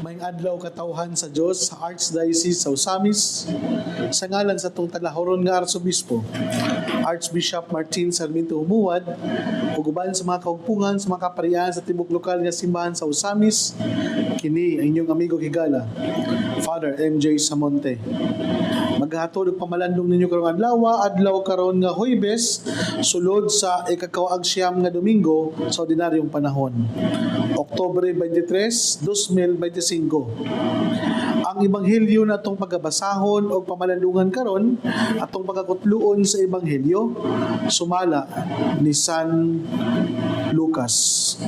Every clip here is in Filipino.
Maayong adlaw katawhan sa Dios sa Archdiocese sa Osamis sa ngalan sa tong talahoron nga Arsobispo Archbishop Martin Sarmiento Humuad ug uban sa mga kaugpungan sa mga kaparian sa tibok lokal nga simbahan sa Osamis kini ang inyong amigo higala Father MJ Samonte. Maghatod og pamalandong ninyo karong adlaw karon nga Huwebes sulod sa ikakawaag-siyam nga Domingo sa ordinaryong panahon. Oktubre 23, 2025. Ang ebanghelyo na atong pagabasahon o pamalandungan karon atong pagkakutluon sa ebanghelyo sumala ni San Lucas.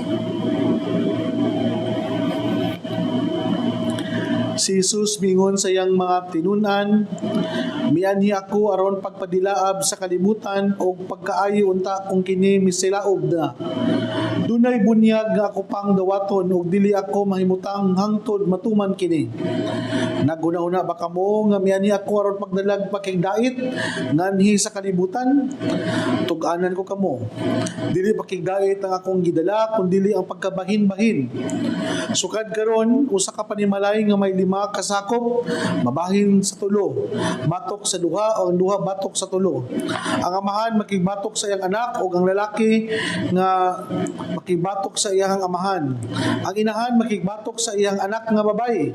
Si Jesus mingon sa iyang mga tinunan, mianhi ako aron pagpadilaab sa kalibutan o pagkaayo unta kung kini misilaob na. Dunay bunyag nga ako pang dawaton ug dili ako mahimutang hangtod matuman kini. Naguna-una ba kamo nga mianhi ako aron pagdalag pakigdait nganhi sa kalibutan? Tug-anan ko kamo. Dili pakigdait ang akong gidala kundi ang pagkabahin-bahin. Sukad karon usa ka panimalay nga may 5 kasakop mabahin sa tulo, batok sa duha o ang duha batok sa tulo. Ang amahan makigbatok sa iyang anak o ang lalaki nga makigbatok sa iyang amahan. Ang inahan makigbatok sa iyang anak nga babayi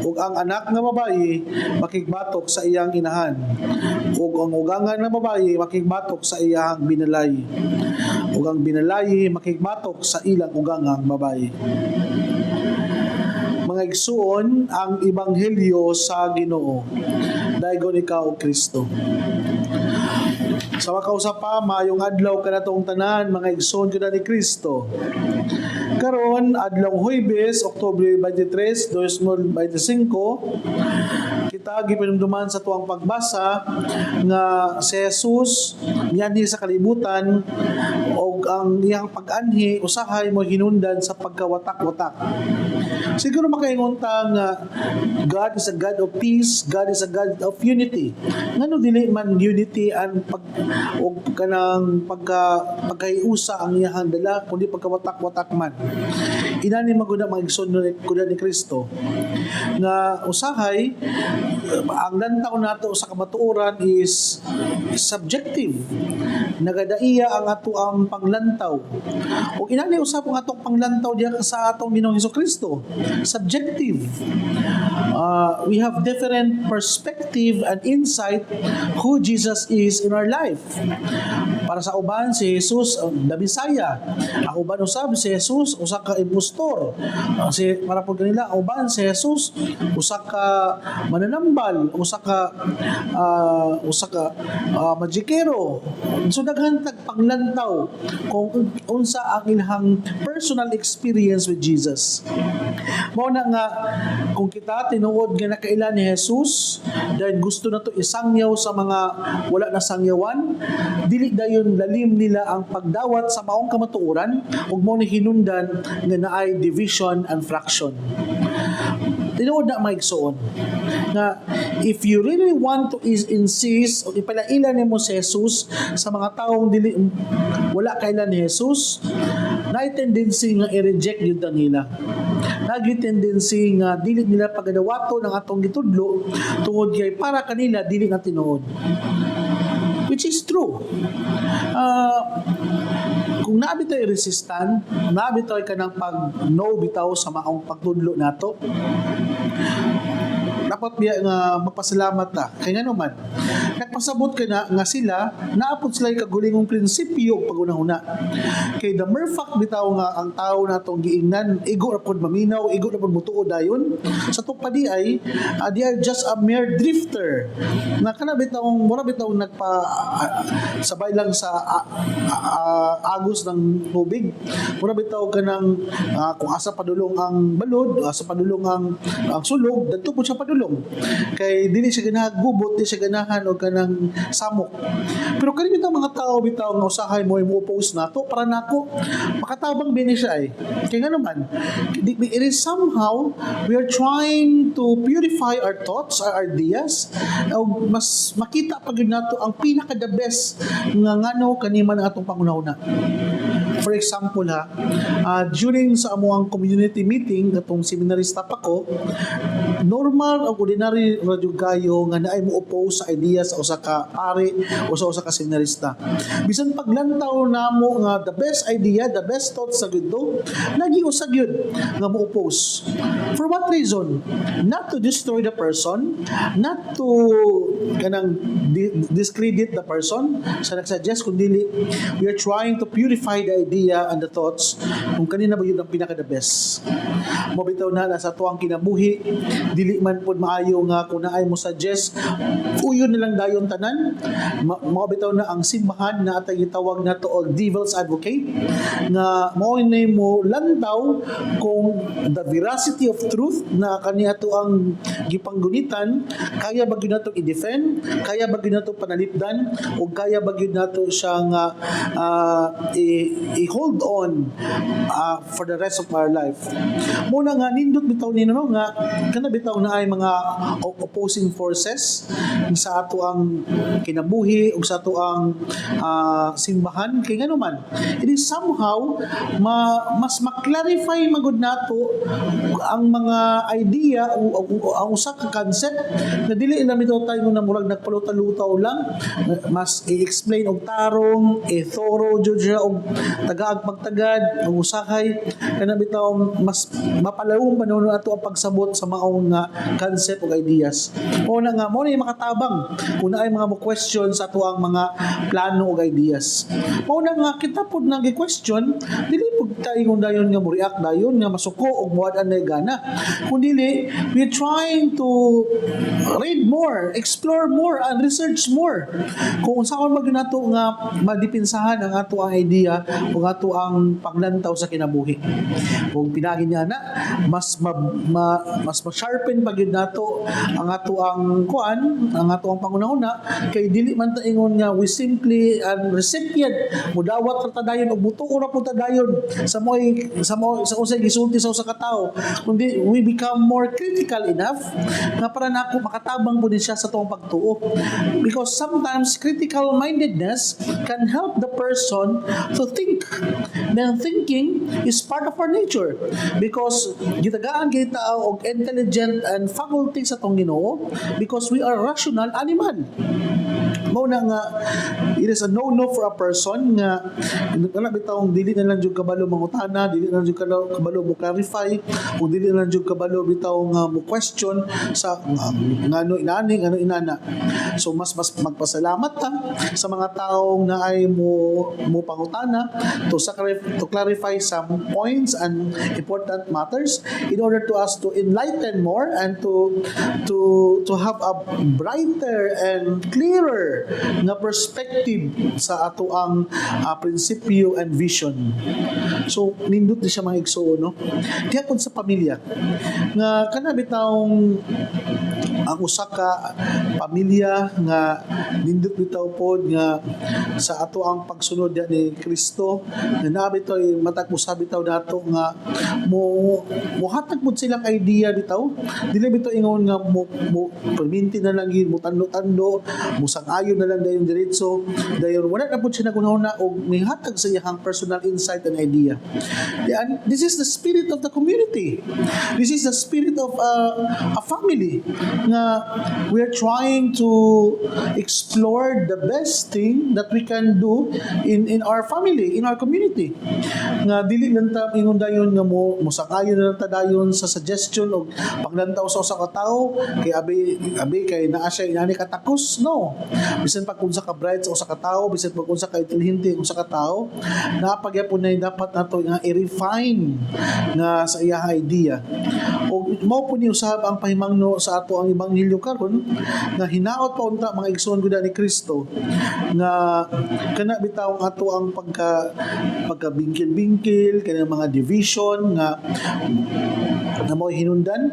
ug ang anak nga babayi makigbatok sa iyang inahan ug ang ugangan nga babayi makigbatok sa iyang binalay ug ang binalay makigbatok sa ilang ugangang babayi. Mga igsuon ang ebanghelyo sa Ginoo. Daygon ikaw o Kristo. Sa makausap pa, maayong adlaw kanatong tanan, mga igsoon ko na ni Kristo. Karon adlaw Huwebes, Oktubre 23, 2025, kita gipanumduman sa tuwang pagbasa nga si Jesus mianhi sa kalibutan o ang iyang pag-anhi usahay mo hinundan sa pagkawatak-watak. Siguro makaingon ta nga God is a God of peace, God is a God of unity. Ngano dili man unity ang kanang pagkaiusa ang iyang dala kundi pagkawatak-watak man. Inani maguna mag-igsoon ni Kristo nga usahay ang lantaw nato sa kamatuoran is subjective. Nagadaiya ang ato ang panglantaw. O inani usab ang atong panglantaw diya sa atong Ginoong Hesukristo. Subjective. We have different perspective and insight who Jesus is in our life. Para sa uban si Jesus the Messiah. Ang uban usab si Jesus usa ka impostor. Para po kanila ang uban si Jesus usa ka mananambal, usa ka magikero. So daghan tag panglantaw kung unsa ang ilang personal experience with Jesus. Mao na nga kung kita tinuod nga nakailan ni Jesus dahil gusto na to isangyaw sa mga wala na sangyawan, dili dayon lalim nila ang pagdawat sa maong kamatuoran ug mao ni hinundan nga naay division and fraction. Tinuod na maigsoon na if you really want to insist o ipalaila nimo si Jesus sa mga taong dili wala kailan ni Jesus, naay tendency nga i-reject yun nila. Nagi tendency nga dili nila pagadawato ng atong gitudlo tungod kay para kanila dili na tinuod. Which is true. Kung nabi tayo resistant, nabi tayo ka ng pag-no bitaw sa maong pagtudlo nato, dapat biya nga magpasalamat ta. Kaya nga naman, nagpasabot ka na nga sila, naapod sila yung kagulingong prinsipyo pag-unahuna. Kaya the mere fact bitaw nga ang tao na itong giingnan, igo na po maminaw, igo na po mutuo dayon, sa tupadi ay, they are just a mere drifter. Na kana mura bitaw sabay lang sa agos ng tubig. Mura bitaw ka ng kung asa padulong ang balod, asa padulong ang sulog, dito po siya padulong. Kay dili siya ganahan gubot, di siya ganahan o kanang samok. Pero kani bitaw mga tao bitaw nga usahay mo i-oppose nato para nako makatabang bini siya ay. Kaya nga naman, it is somehow we are trying to purify our thoughts, our ideas, o mas makita pag nato ang pinaka the best nga ngano kaniman atong pangunahuna. For example during sa amuang community meeting katong seminarista pa ko, normal o ordinary radyo gayo nga naay mo oppose sa idea sa usa ka pare o sa usa ka seminarista. Bisan paglantaw namo nga the best idea, the best thoughts sa gito, lagi usag yun nga mo oppose. For what reason? Not to destroy the person, not to kanang discredit the person sa nagsuggest, kundi we are trying to purify the idea and the thoughts kung kanina ba yun ang pinaka the best. Mabitaw na sa tuwang kinabuhi, dili man po maayo nga kung naay mo suggest, uyon na lang dayon tanan. Mabitaw na ang simbahan na atay gitawag na to og devil's advocate nga mao ni mo lantaw kung the veracity of truth na kaniya to ang gipanggunitan, kaya ba gyud nato i-defend, kaya ba gyud nato panalipdan, o kaya ba gyud nato siya nga i-hold on for the rest of our life. Muna nga nindot bitaw nino nga kana bitaw na ay mga opposing forces sa ato ang kinabuhi ug sa ato ang simbahan kay ngano man it is somehow mas ma-clarify magud nato ang mga idea o ang usa ka concept na dili na bitaw tayo na murag nagpalutaw-lutaw lang, mas i-explain og tarong, thorough jud siya og tagaag pagtagad ang usahay kana bitaw mas mapalawom pa noon ato ang pagsabot sa maong nga concept o ideas. Una nga mo na makatabang kung ay mga mo question sa ato ang mga plano o ideas. Una nga kita pud nang gi-question, dili pud tayo dayon nga mo react dayon nga masuko og muad-an na gana. Kun dili we trying to read more, explore more and research more. Kung saan man nato nga madipinsahan ang ato ang idea o ato ang paglantaw sa kinabuhi. Kung pinagi niya na mas ma-sharpen pa gyud nato ang ato ang kuan, ang ato ang pangunahuna kay dili man ta ingon nga we simply and recipient mudawat ta dayon og buto ora pud ta dayon sa usay gisulti sa usa ka tawo, kundi we become more critical enough nga para nako makatabang pud siya sa tuong pagtuo, because sometimes critical mindedness can help the person to think. Then thinking is part of our nature because gitagaan kita og intelligent and faculty sa tong Ginoo because we are rational animal. Mao na nga it is a no-no for a person nga kana bitawng dili na lang jud kabalo mangutana, dili na lang jud kabalo mo clarify, o dili na lang jud kabalo bitaw nga mo question sa ngano inana. So mas magpasalamat ta sa mga taong na ay mo pangutana to clarify some points and important matters in order to us to enlighten more and to have a brighter and clearer na perspective sa ato ang prinsipyo and vision. So nindot di siya mga igsuon, no? Diha pud sa pamilya nga kana bitawng ang usa ka pamilya nga nindot bitaw pod nga sa ato ang pagsunod ni Kristo na nabitoy matag usa bitaw dato nga mo hatag pud silang idea bitaw, dili bitaw ingon nga mo perminti na lang gyud mo tando musang-ayon na lang dayon diretso dayon wala na pud siya nagunahuna og mihatag sa iyang personal insight and idea. And this is the spirit of the community, this is the spirit of a family nga we are trying to explore the best thing that we can do in our family, in our community. Nga dili lang ta ingon dayon nga mo musakayon na lang ta dayon sa suggestion og paglantaw sa usa ka tawo kay abi kay naa siya inani katakos, no. Bisan pag unsa ka bright sa usa ka tawo, bisan pag unsa ka intelihente usa ka tawo, napagyapon na dapat nato nga i-refine nga sa iyang idea. O mao po ni usab ang pahimangno sa ato ang ebanghelyo karon nga hinaot pa unta mga igsoon gud ni Kristo nga kana bitaw ato ang pagkabingkil-bingkil kanang mga division nga mo hinundan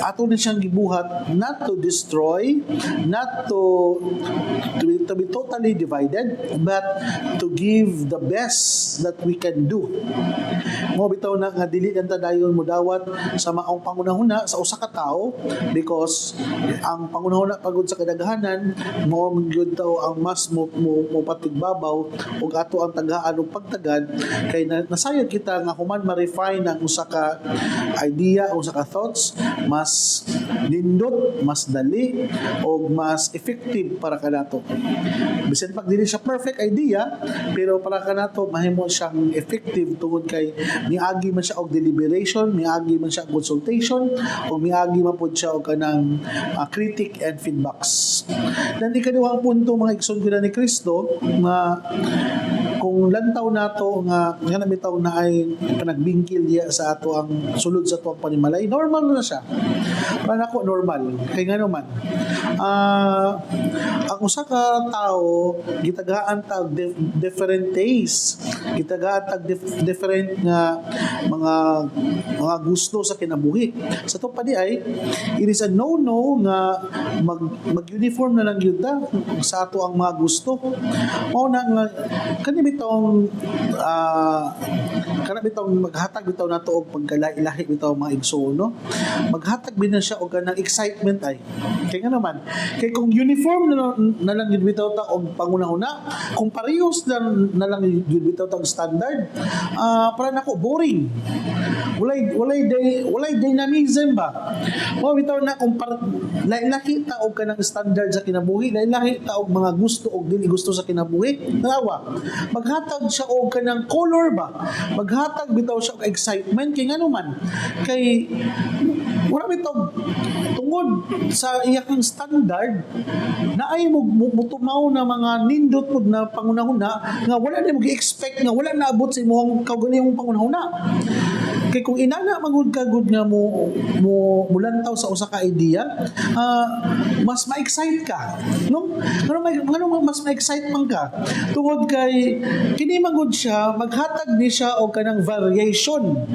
ato na siyang gibuhat not to destroy, not to be totally divided, but to give the best that we can do. Mo bitaw na nga dili nanta dayon mo dawat sa maong pangunahuna sa usa ka tawo because ang pangunahuna pagod sa kadaghanan mo gyud taw ang mas mo patigbabaw ug ato ang taghaan ug pagtagad kay nasayod kita nga human ma-refine ang usa ka idea, usa ka thoughts mas nindot, mas dali o mas effective para kanato. Bisan pag dili siya perfect idea, pero para kanato mahimo siyang effective tungod kay miagi man siya og deliberation, miagi man siya og consultation, o miagi man pud siya og kanang critic and feedbacks. Dan ikaduhang punto mga igsoon ko ni Kristo nga kung lantaw nato nga namitaw na ay panagbingkil diya sa ato ang sulod sa ato ang panimalay, normal na siya. Para nako normal kay ngano man ang usa ka tao gitagaan tag different taste, gitagaan tag different nga mga gusto sa kinabuhi. Sa to pa di ay it is a no nga mag-uniform na lang gyud ta sa ato ang mga gusto. Mao na nga kani bitong kana bitong maghatag bitaw nato og pagkalahi bitaw mga igsoon, no? Maghatag bin na siya og kanang excitement ay. Kay nga naman, kay kung uniform na lang gyud bitaw ta og pangunahuna, kung parehas na lang gyud bitaw ta og standard, para nako boring. Walay dynamism ba? Mo bitaw na kung lahi ta og kanang standard sa kinabuhi, lahi ta og mga gusto og dili gusto sa kinabuhi. Nawa, maghatag siya og kanang color ba? Maghatag bitaw siya og excitement kay ngano man. Kay wala bitaw tungod sa iyang standard na ay mutumaw na mga nindot pud na pangunahuna nga wala na mag-expect nga wala na abot sa imong kaugalingong pangunahuna. Kay kung inana magud kagud nga mo mulantaw sa usa ka idea, mas ma-excite ka, no? Ngano mas ma-excite man ka tungod kay kini magud siya maghatag ni siya og kanang variation.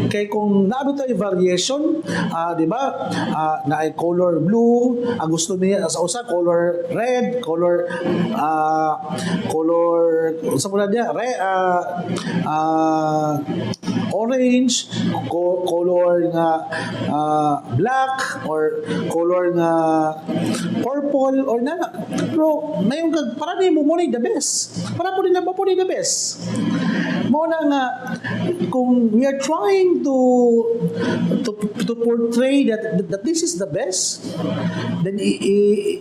Kay kung naabot ay variation, di ba? Na ay color blue, ang gusto niya sa usa color red, color sa muna dia orange, color nga black or color nga purple or na. Pero mayon kag para ni mo the best. Para po nila po the best. Mo na nga kung we are trying to portray that this is the best, then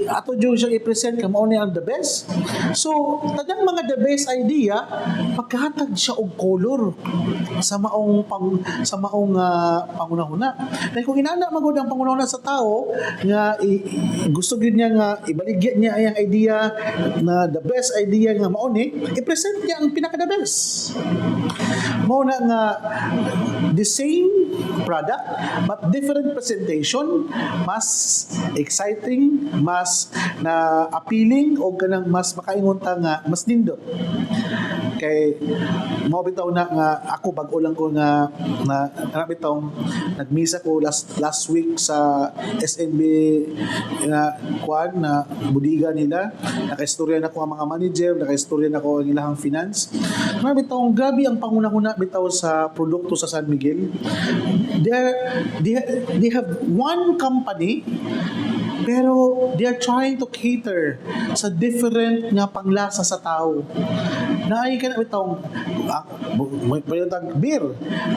ato jud siya i-present ka mao ni ang the best. So tanang mga the best idea pagkahatag siya og color sa maong pangunahuna. Dahil kung inana magud ang pangunahuna sa tao nga gusto gyud niya nga ibaligya niya ang idea na the best idea nga mao ni i-present niya ang pinaka the best. Mao na nga the same product but different presentation, mas exciting, mas na appealing o kanang mas makaingon ta nga mas nindot. Kay mao bitaw na nga ako bag-o lang ko nga bitaw nagmisa ko last week sa SNB nga kuan na budiga nila, nakaistorya na ko ang mga manager, nakaistorya na ko ang ilang finance. Bitaw grabe ang pangunahuna bitaw sa produkto sa San Miguel. They have one company pero they are trying to cater sa different nga panglasa sa tao. Naay ka na bitaw may payotag beer,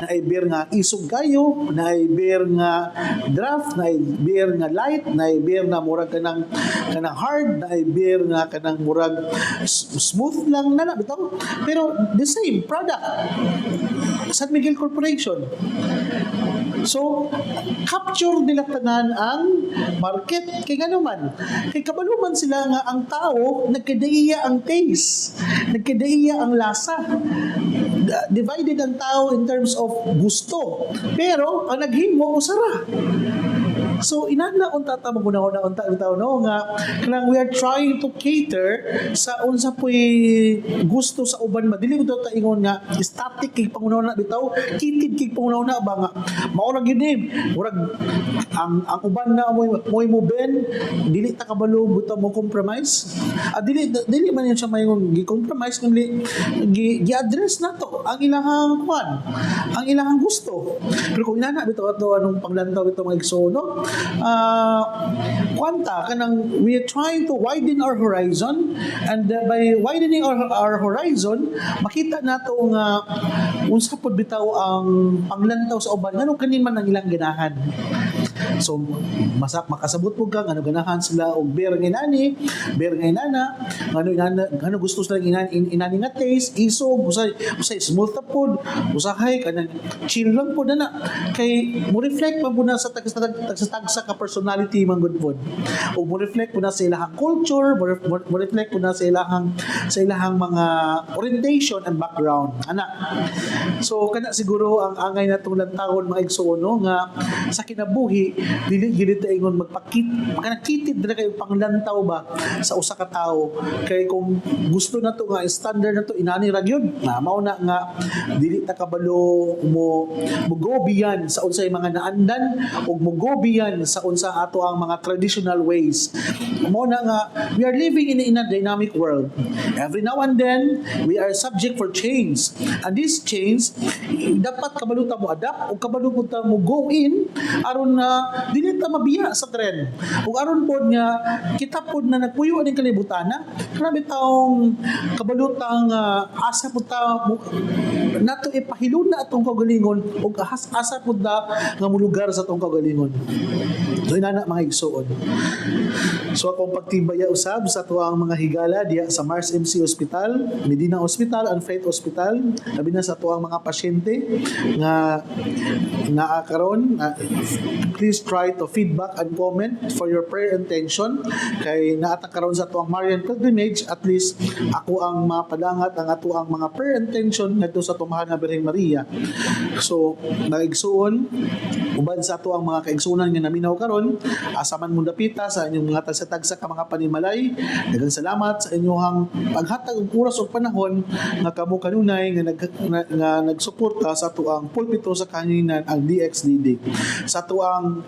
naay beer nga isog kayo, naay beer nga draft, naay beer nga light, naay beer na murag kanang hard, naay beer nga kanang murag smooth lang na bitaw. Pero the same product, San Miguel Corporation. So, capture nila tanan ang market. Kay nga naman, kay kabaluman sila nga ang tao, nagkadaiya ang taste, nagkadaiya ang lasa. Divided ang tao in terms of gusto. Pero, ang naghimo, usara. So inana unta ta magunahon na unta bitaw no nga kanang we are trying to cater sa unsa puy gusto sa uban madili bitaw ta ingon nga static kay pangunahon na bitaw kitid kay pangunahon na ba nga mao ra gyud ni murag ang uban na moy mo ben dili ta kabalo buta mo compromise dili man yun siya mayon gi-compromise kundi gi-address nato ang ilahang kwan ang ilahang gusto pero kung inana bitaw ato anong panglantaw bitaw mga igsoon no kwanta kanang we are trying to widen our horizon, and by widening our horizon makita nato nga unsa pod bitaw ang panglantaw sa uban ngano kanin man ang ilang ganahan. So makasabot po ka ngano ganahan sila og beer nga inani, beer nga inana, ngano gusto sila inani nga taste, isog, usay smooth ta pod, usahay kanang chill lang pod na kay mo reflect pa na sa tagsa ka personality man good pod. O mo reflect po na sa ilahang culture, mo reflect po na sa ilahang mga orientation and background ana. So kana siguro ang angay natong lantawon mga igsoon no nga sa kinabuhi dili gid ta ingon magpakitid dira kay panglantaw ba sa usa ka tawo kay kung gusto nato nga standard nato inani ra gyud na mao na nga dili ta kabalo mo go beyond sa unsay mga naandan ug mo go beyond sa unsa ato ang mga traditional ways. Mao na nga we are living in a dynamic world. Every now and then we are subject for change, and this change dapat kabalo ta mo adapt ug kabalo ta mo go in aron na dili ta mabiya sa trend. Ug aron pod nga kita pod na nagpuyo aning kalibutan na grabe taong kabalutang asa pod ta nato ipahilun na atong kagalingon ug asa pod na nga mulugar sa atong kagalingon. So inana mga igsoon. So akong pagtibaya usab sa tuang mga higala diya sa Mars MC Hospital, Medina Hospital and Faith Hospital, labi na sa tuang mga pasyente nga karon please try to feedback and comment for your prayer intention kay naata karon sa tuang Marian Pilgrimage, at least ako ang mapadangat ang ato ang mga prayer intention ngadto sa tumahan nga Birhen Maria. So naigsuon uban sa ato ang mga kaigsunan nga naminaw karon, asa man mo dapita sa inyong mga tagsa-tagsa ka mga panimalay. Daghang salamat sa inyong paghatag og oras ug panahon nga kamo kanunay nga nagsuporta sa ato ang pulpito sa kaningan ang DXDD. Sa ato ang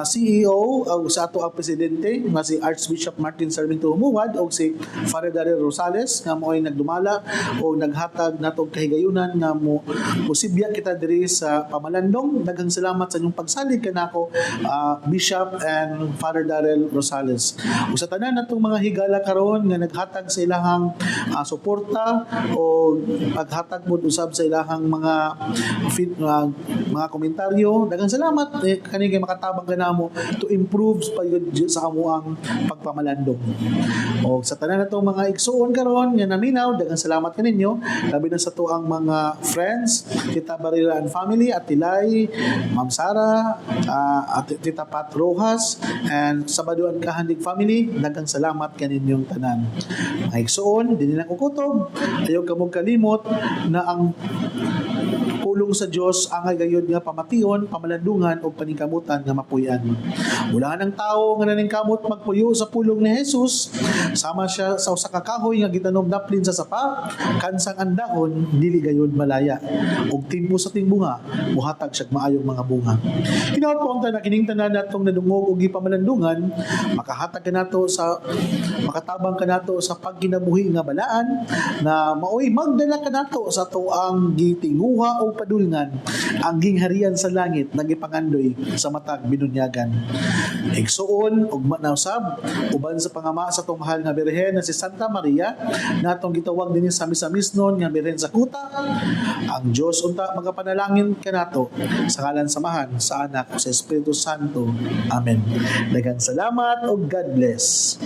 CEO o sa ato ang presidente nga si Archbishop Martin Sarmiento Humuad o si Father Daryl Rosales nga mo'y nagdumala o naghatag natong kahigayunan nga mo posibya kita diri sa pamalandong. Daghang salamat sa inyong pagsalig kanako Bishop and Father Daryl Rosales. Ug sa tanan natong mga higala karon nga naghatag sa ilahang suporta o paghatag mo usab sa ilahang mga komentaryo, daghang salamat kani kay makatabang kanamo to improve payud sa amo ang pagpamalandong. O sa tanan natong mga igsuon karon nga naminaw, daghang salamat kaninyo labi na sa tuang mga friends, Tita Barila and family, at Tilay, Ma'am Sara, at Tita Pat Rojas, and Sabaduan Kahandig family, daghang salamat kaninyong tanan. Mga igsuon, dinhi na kukutob, ayaw kamog kalimot na ang pulong sa Dios angay gayud nga pamation, pamalandungan o paningkamutan nga mapuy-an. Mula ng tao nga naningkamot magpuyo sa pulong ni Jesus, sama siya sa usa ka kahoy nga gitanom daplin sa sapa, kansang andahon dili gayud malaya. Ug timpo sa tingbunga, muhatag siya maayong mga bunga. Hinaut po ang kining tanan natong nadungog og gipamalandungan, makahatag kanato sa makatabang kanato sa pagkinabuhi nga balaan na maoy magdala kanato sa tuang gitinguha o padulngan ang gingharian sa langit nagipangandoy sa matag binunyagan. Igsuon ug manawsab uban sa pangama sa tong mahal nga Birhen na si Santa Maria natong gitawag dinhi sa misa-misnon nga Birhen sa kuta, ang Dios unta magapanalangin kanato sa ngalan samahan sa anak sa Espiritu Santo. Amen. Daghang salamat ug God bless.